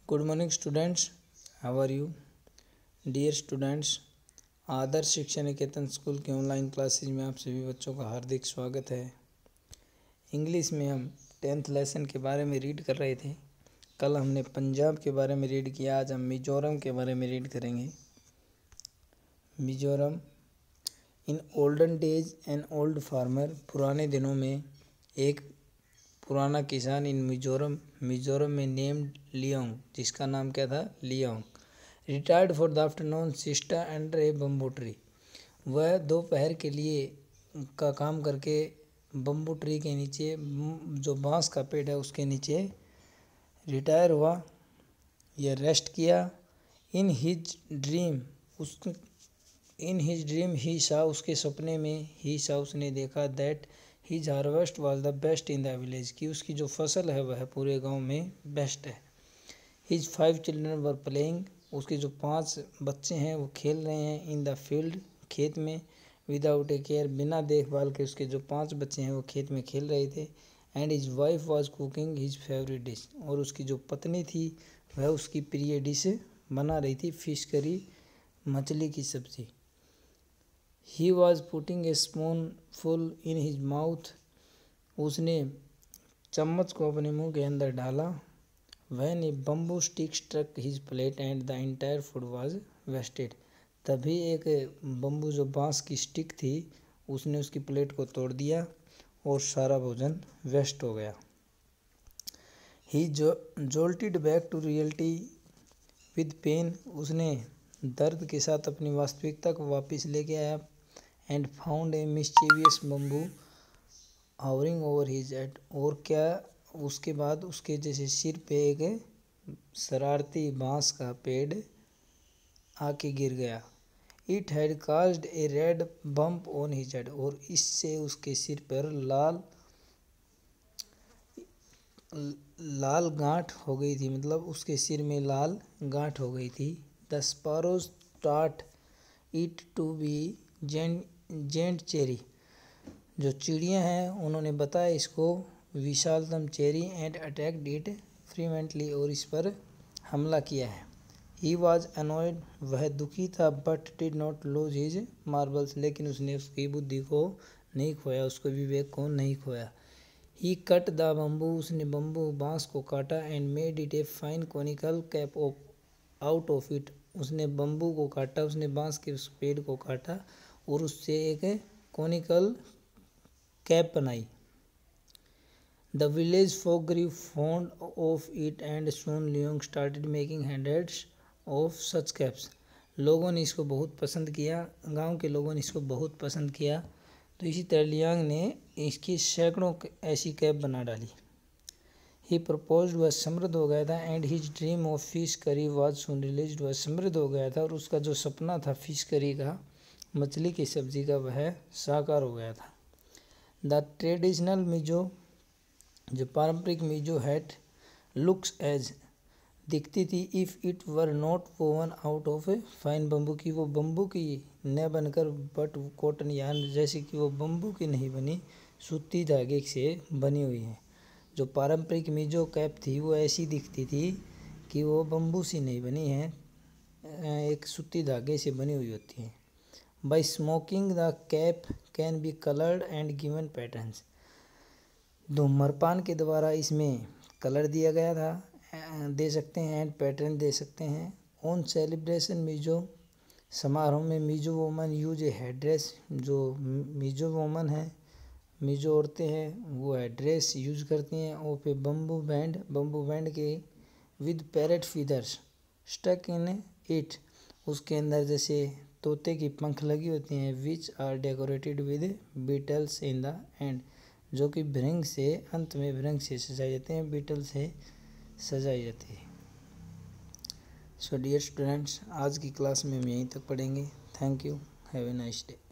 Good morning students, how are you? Dear students, Adarsh Shiksha Niketan school के online classes में आप सभी बच्चों का हार्दिक स्वागत है। इंग्लिश में हम 10th लेसन के बारे में रीड कर रहे थे। कल हमने पंजाब के बारे में रीड किया, आज हम मिजोरम के बारे में रीड करेंगे। Mizoram. In olden days an old farmer, पुराने दिनों में एक पुराना किसान इन मिजोरम में नेम्ड लियोंग, जिसका नाम क्या था? Leong, retired for the afternoon sister under A bamboo tree. वह दोपहर के लिए का काम करके बम्बू ट्री के नीचे, जो बांस का पेड़ है उसके नीचे रिटायर हुआ या रेस्ट किया। इन हिज ड्रीम ही सा, उसके सपने में ही सा, उसने देखा that his harvest was the best in the village, कि उसकी जो फसल है वह पूरे गांव में बेस्ट है। हिज 5 चिल्ड्रन वर प्लेइंग, उसके जो 5 बच्चे हैं वो खेल रहे हैं। इन द फील्ड, खेत में। विदाउट ए केयर, बिना देखभाल के उसके जो 5 बच्चे हैं वो खेत में खेल रहे थे। And his wife was cooking his favourite dish, और उसकी जो पत्नी थी वह उसकी प्रिय डिश बना रही थी, फिश करी, मछली की सब्जी। He was putting a spoonful in his mouth, उसने चम्मच को अपने मुंह के अंदर डाला। When a bamboo stick struck his plate and the entire food was wasted, तभी एक बम्बू, जो बांस की स्टिक थी, उसने उसकी प्लेट को तोड़ दिया और सारा भोजन वेस्ट हो गया। He jolted back to reality with pain, उसने दर्द के साथ अपनी वास्तविकता को वापस लेके आया। And found a mischievous bamboo hovering over his head, और क्या उसके बाद उसके जैसे सिर पे एक शरारती बांस का पेड़ आके गिर गया। It had caused A red bump on his head, और इससे उसके सिर पर लाल गांठ हो गई थी, मतलब उसके सिर में लाल गांठ हो गई थी। The sparrows thought it to be giant cherry, जो चिड़ियां हैं उन्होंने बताया इसको विशालतम cherry. And attacked it frequently, और इस पर हमला किया है। ही वॉज अनॉयड, वह दुखी था। But did not lose his marbles, लेकिन उसने उसकी बुद्धि को नहीं खोया, उसको विवेक को नहीं खोया। ही कट द बम्बू, उसने बम्बू बांस को काटा। And made it a fine conical cap out of it, उसने बम्बू को काटा, उसने बांस के उस पेड़ को काटा और उससे एक कोनिकल कैप बनाई। The village folk grew fond of it and soon Leong started making hundreds of such caps, लोगों ने इसको बहुत पसंद किया, गांव के लोगों ने इसको बहुत पसंद किया। तो इसी तरह लियांग ने इसकी सैकड़ों ऐसी कैप बना डाली। ही प्रपोज्ड, वह समृद्ध हो गया था। And his dream of fish curry was soon released, वह समृद्ध हो गया था और उसका जो सपना था फिश करी का, मछली की सब्जी का, वह साकार हो गया था। द ट्रेडिशनल मिजो, जो पारंपरिक मिजो हैट लुक्स एज, दिखती थी, if it were not woven out of a fine bamboo, की वो बम्बू की न बनकर बट कॉटन यार्न, जैसे कि वो बम्बू की नहीं बनी, सूती धागे से बनी हुई है। जो पारंपरिक मिजो कैप थी वो ऐसी दिखती थी कि वो बम्बू से नहीं बनी है, एक सूती धागे से बनी हुई होती है। By smoking the cap can be coloured and given patterns, धूम्रपान के द्वारा इसमें कलर दिया गया था, दे सकते हैं, एंड पैटर्न दे सकते हैं। ऑन सेलिब्रेशन मिजो, समारोह में मिजो वोमन यूज ए हेड ड्रेस, जो मिजो वोमन है, मिजो औरतें हैं, वो हेड ड्रेस यूज करती हैं। और पे बम्बू बैंड के with parrot feathers stuck in it, उसके अंदर जैसे तोते की पंख लगी होती हैं। Which are decorated with beetles in the end, जो कि भृंग से, अंत में भृंग से सजाए जाते हैं, बीटल से सजाई जाती है। सो डियर स्टूडेंट्स, आज की क्लास में हम यहीं तक पढ़ेंगे। Thank you, have a nice day.